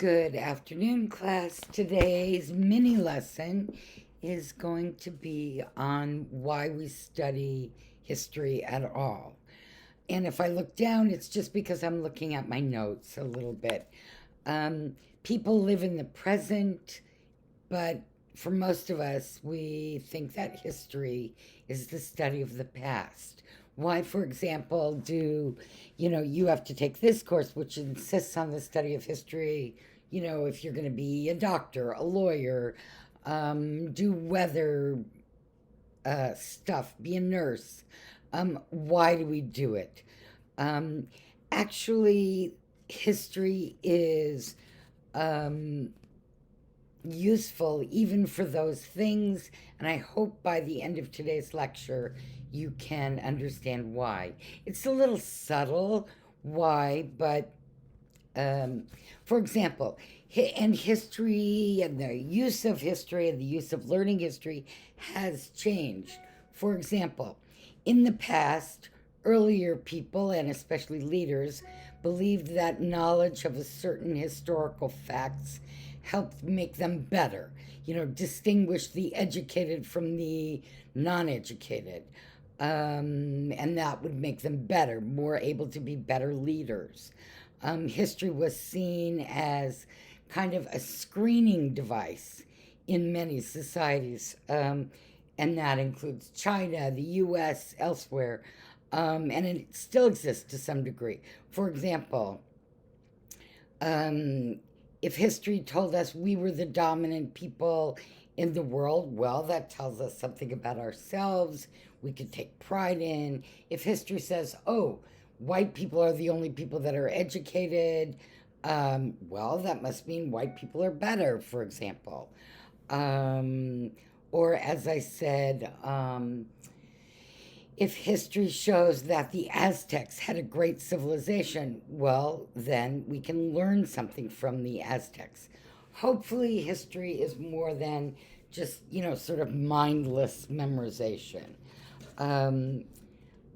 Good afternoon, class. Today's mini lesson is going to be on why we study history at all. And if I look down, it's just because I'm looking at my notes a little bit. People live in the present, but for most of us, we think that history is the study of the past. Why, for example, do you have to take this course, which insists on the study of history? If you're going to be a doctor, a lawyer, do weather stuff, be a nurse. Why do we do it? Um, Actually, history is um, useful even for those things, and I hope by the end of today's lecture you can understand why. It's a little subtle why, but um, for example, and history and the use of history and the use of learning history has changed. For example, in the past, earlier people and especially leaders believed that knowledge of a certain historical facts helped make them better, distinguish the educated from the non educated. And that would make them better, more able to be better leaders. History was seen as kind of a screening device in many societies, and that includes China, the US, elsewhere, and it still exists to some degree. For example, if history told us we were the dominant people in the world, well, that tells us something about ourselves we could take pride in. If history says, oh, white people are the only people that are educated, well, that must mean white people are better, for example. Or, as I said, if history shows that the Aztecs had a great civilization, well, then we can learn something from the Aztecs. Hopefully, history is more than just, sort of mindless memorization. Um,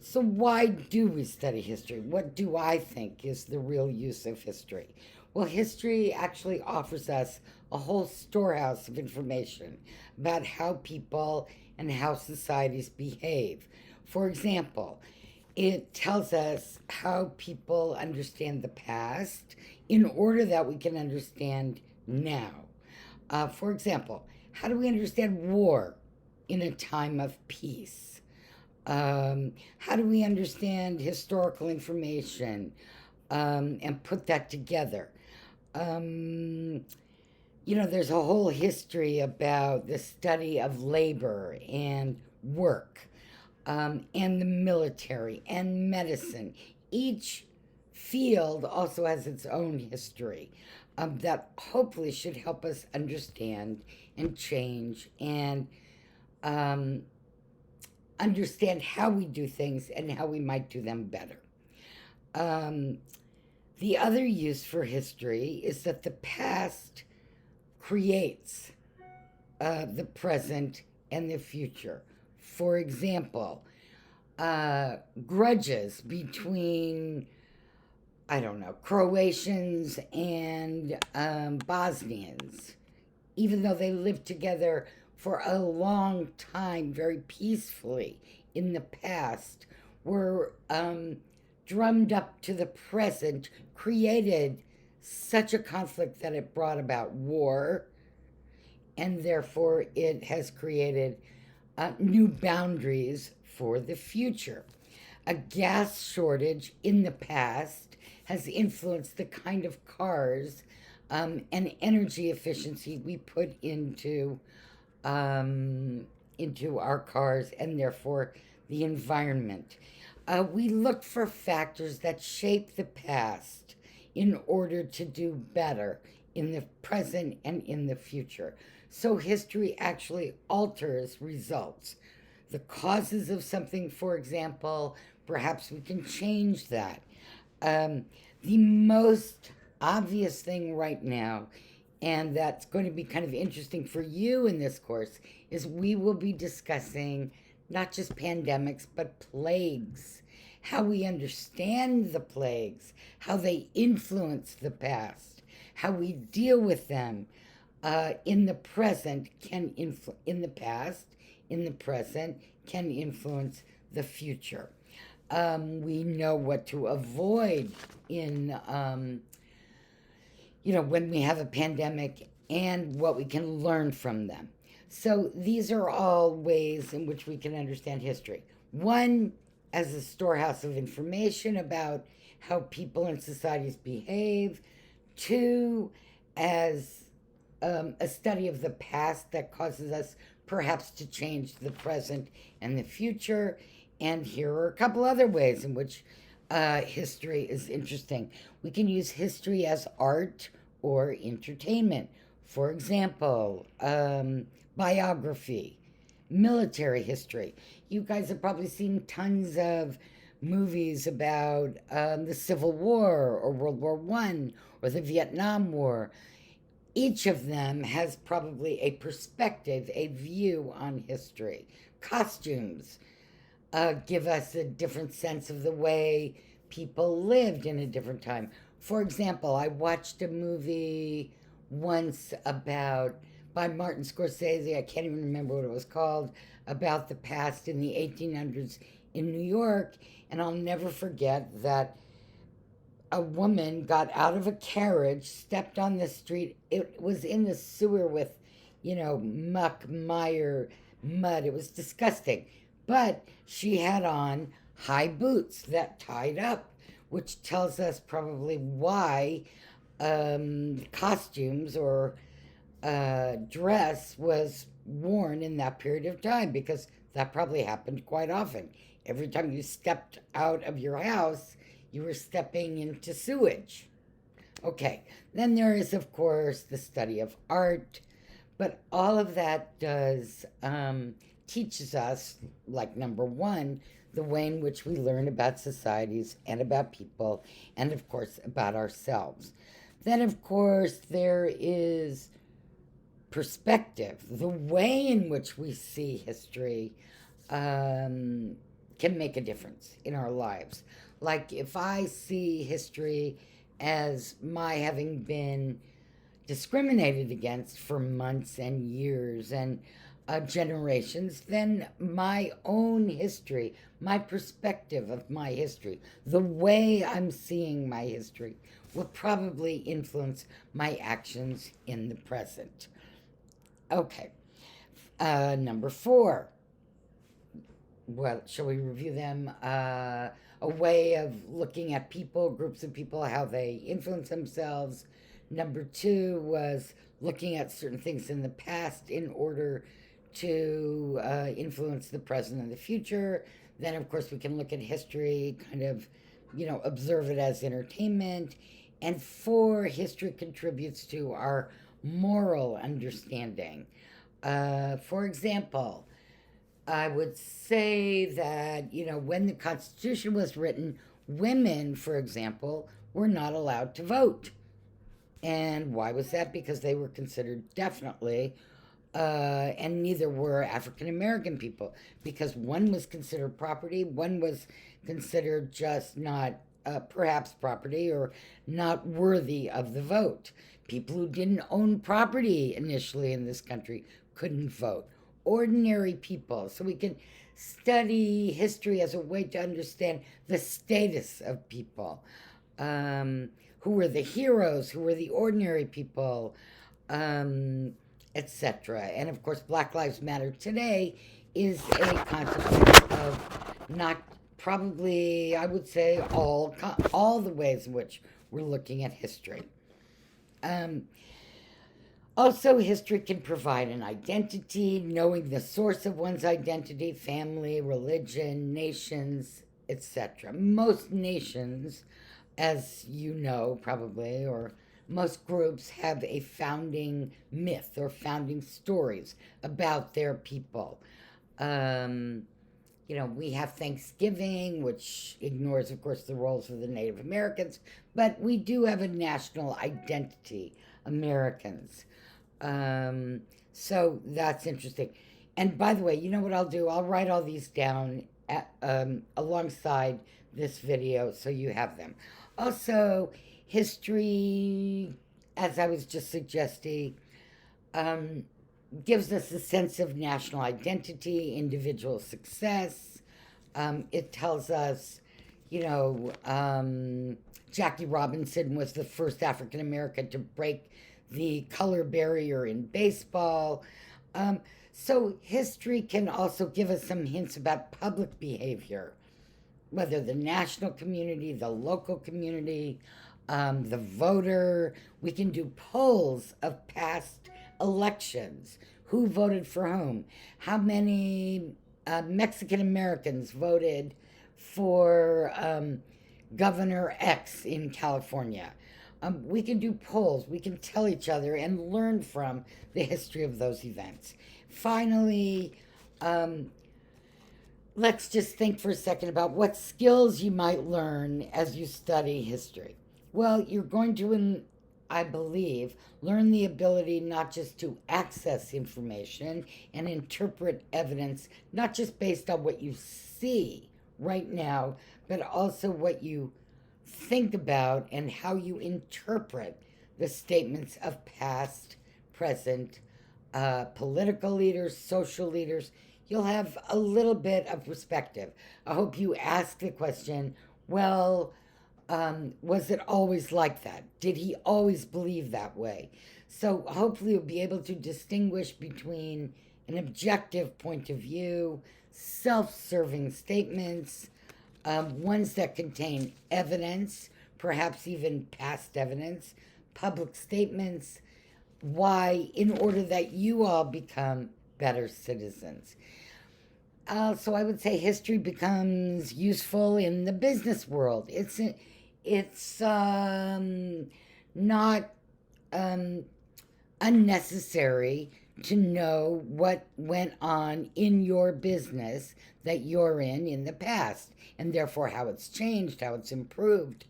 so, why do we study history? What do I think is the real use of history? Well, history actually offers us a whole storehouse of information about how people and how societies behave. For example, it tells us how people understand the past in order that we can understand now. For example, how do we understand war in a time of peace? How do we understand historical information and put that together? Um, there's a whole history about the study of labor and work, and the military and medicine. Each field also has its own history that hopefully should help us understand and change and um, understand how we do things and how we might do them better. Um, the other use for history is that the past creates the present and the future. For example, grudges between, I don't know, Croatians and Bosnians, even though they lived together for a long time very peacefully in the past, were drummed up to the present, created such a conflict that it brought about war, and therefore it has created new boundaries for the future. A gas shortage in the past has influenced the kind of cars and energy efficiency we put into our cars and therefore the environment. We look for factors that shape the past in order to do better in the present and in the future. So history actually alters results. The causes of something, for example, perhaps we can change that. The most obvious thing right now, and that's going to be kind of interesting for you in this course, is we will be discussing not just pandemics, but plagues, how we understand the plagues, how they influence the past, how we deal with them in the present in the past, in the present, can influence the future. We know what to avoid in, when we have a pandemic and what we can learn from them. So these are all ways in which we can understand history. One, as a storehouse of information about how people and societies behave. Two, as a study of the past that causes us perhaps to change the present and the future. And here are a couple other ways in which history is interesting. We can use history as art or entertainment. For example, biography, military history. You guys have probably seen tons of movies about the Civil War or World War I or the Vietnam War. Each of them has probably a perspective, a view on history. Costumes give us a different sense of the way people lived in a different time. For example, I watched a movie once by Martin Scorsese, I can't even remember what it was called, about the past in the 1800s in New York. And I'll never forget that a woman got out of a carriage, stepped on the street. It was in the sewer with, muck, mire, mud. It was disgusting. But she had on high boots that tied up, which tells us probably why costumes or dress was worn in that period of time, because that probably happened quite often. Every time you stepped out of your house, you were stepping into sewage. Okay, then there is, of course, the study of art, but all of that does teaches us, like number one, the way in which we learn about societies and about people, and of course, about ourselves. Then, of course, there is perspective. The way in which we see history can make a difference in our lives. Like if I see history as my having been discriminated against for months and years and generations, then my own history, my perspective of my history, the way I'm seeing my history will probably influence my actions in the present. Okay, number 4. Well, shall we review them? A way of looking at people, groups of people, how they influence themselves. Number 2 was looking at certain things in the past in order to influence the present and the future. Then, of course, we can look at history, kind of, observe it as entertainment. And 4, history contributes to our moral understanding. For example, I would say that, when the Constitution was written, women, for example, were not allowed to vote. And why was that? Because they were considered definitely, and neither were African American people, because one was considered property, one was considered just not perhaps property or not worthy of the vote. People who didn't own property initially in this country couldn't vote. Ordinary people. So we can study history as a way to understand the status of people. Who were the heroes? Who were the ordinary people? Etc. And of course, Black Lives Matter today is a consequence of not probably, I would say, all the ways in which we're looking at history. Also, history can provide an identity, knowing the source of one's identity, family, religion, nations, etc. Most nations, as you know probably, or most groups have a founding myth or founding stories about their people. We have Thanksgiving, which ignores, of course, the roles of the Native Americans, but we do have a national identity, Americans. So that's interesting. And by the way, you know what I'll do? I'll write all these down alongside this video so you have them. Also, history as I was just suggesting, um, gives us a sense of national identity, individual success. It tells us, you know, Jackie Robinson was the first African American to break the color barrier in baseball. Um, so history can also give us some hints about public behavior, whether the national community, the local community, the voter. We can do polls of past elections. Who voted for whom? How many Mexican Americans voted for Governor X in California? We can do polls. We can tell each other and learn from the history of those events. Finally, um, let's just think for a second about what skills you might learn as you study history. Well, you're going to, I believe, learn the ability not just to access information and interpret evidence, not just based on what you see right now, but also what you think about and how you interpret the statements of past, present, political leaders, social leaders. You'll have a little bit of perspective. I hope you ask the question, well, was it always like that? Did he always believe that way? So hopefully you'll be able to distinguish between an objective point of view, self serving statements, ones that contain evidence, perhaps even past evidence, public statements, why, in order that you all become better citizens. So I would say history becomes useful in the business world. It's not um, unnecessary to know what went on in your business that you're in the past, and therefore how it's changed, how it's improved,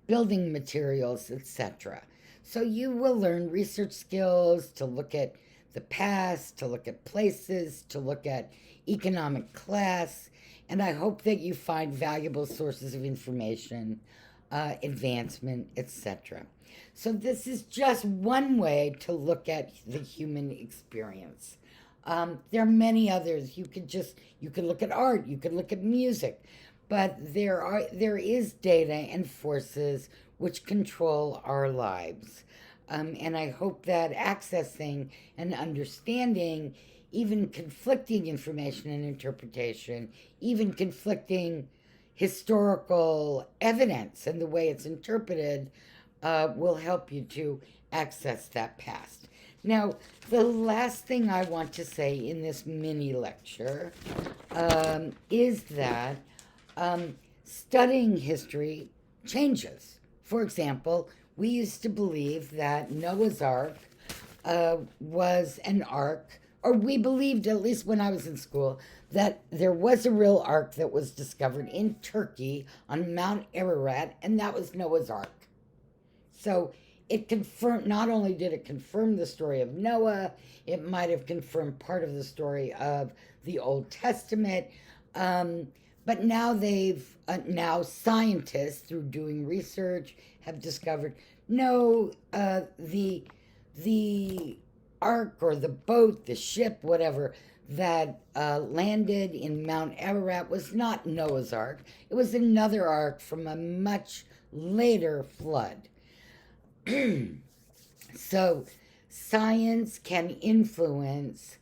building materials, etc. So you will learn research skills to look at the past, to look at places, to look at economic class, and I hope that you find valuable sources of information, advancement, etc. So this is just one way to look at the human experience. There are many others. You could look at art, you could look at music, but there is data and forces which control our lives. And I hope that accessing and understanding even conflicting information and interpretation, even conflicting historical evidence and the way it's interpreted, will help you to access that past. Now, the last thing I want to say in this mini lecture is that studying history changes. For example, we used to believe that Noah's Ark was an ark, or we believed, at least when I was in school, that there was a real ark that was discovered in Turkey on Mount Ararat, and that was Noah's Ark. So it confirmed, not only did it confirm the story of Noah, it might have confirmed part of the story of the Old Testament. But now now scientists, through doing research, have discovered no, the ark or the boat, the ship, whatever, that landed in Mount Ararat was not Noah's Ark. It was another ark from a much later flood. So science can influence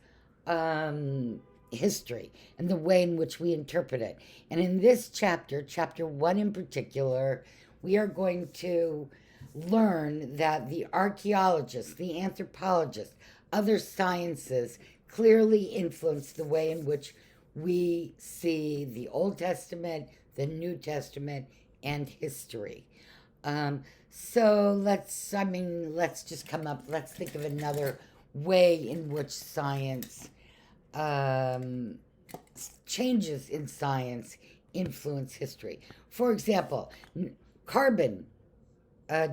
history and the way in which we interpret it. And in this chapter, chapter 1 in particular, we are going to learn that the archaeologists, the anthropologists, other sciences clearly influence the way in which we see the Old Testament, the New Testament, and history. So let's just let's think of another way in which science, changes in science influence history. For example, carbon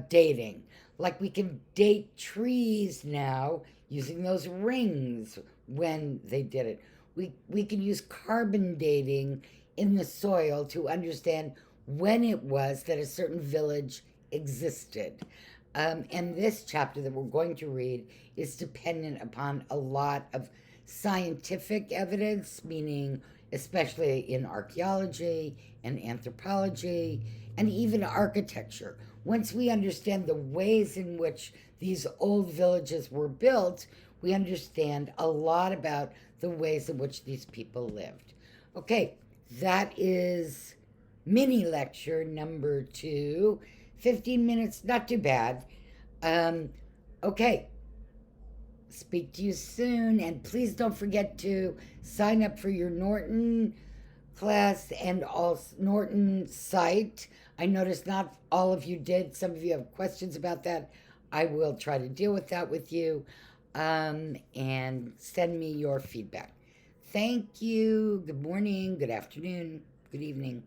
dating. Like we can date trees now using those rings when they did it. We can use carbon dating in the soil to understand when it was that a certain village existed. And this chapter that we're going to read is dependent upon a lot of scientific evidence, meaning especially in archaeology and anthropology and even architecture. Once we understand the ways in which these old villages were built, we understand a lot about the ways in which these people lived. Okay, that is mini lecture number 2. 15 minutes, not too bad. Um, okay, speak to you soon. And please don't forget to sign up for your Norton class and also Norton site. I noticed not all of you did. Some of you have questions about that. I will try to deal with that with you, and send me your feedback. Thank you. Good morning, good afternoon, good evening.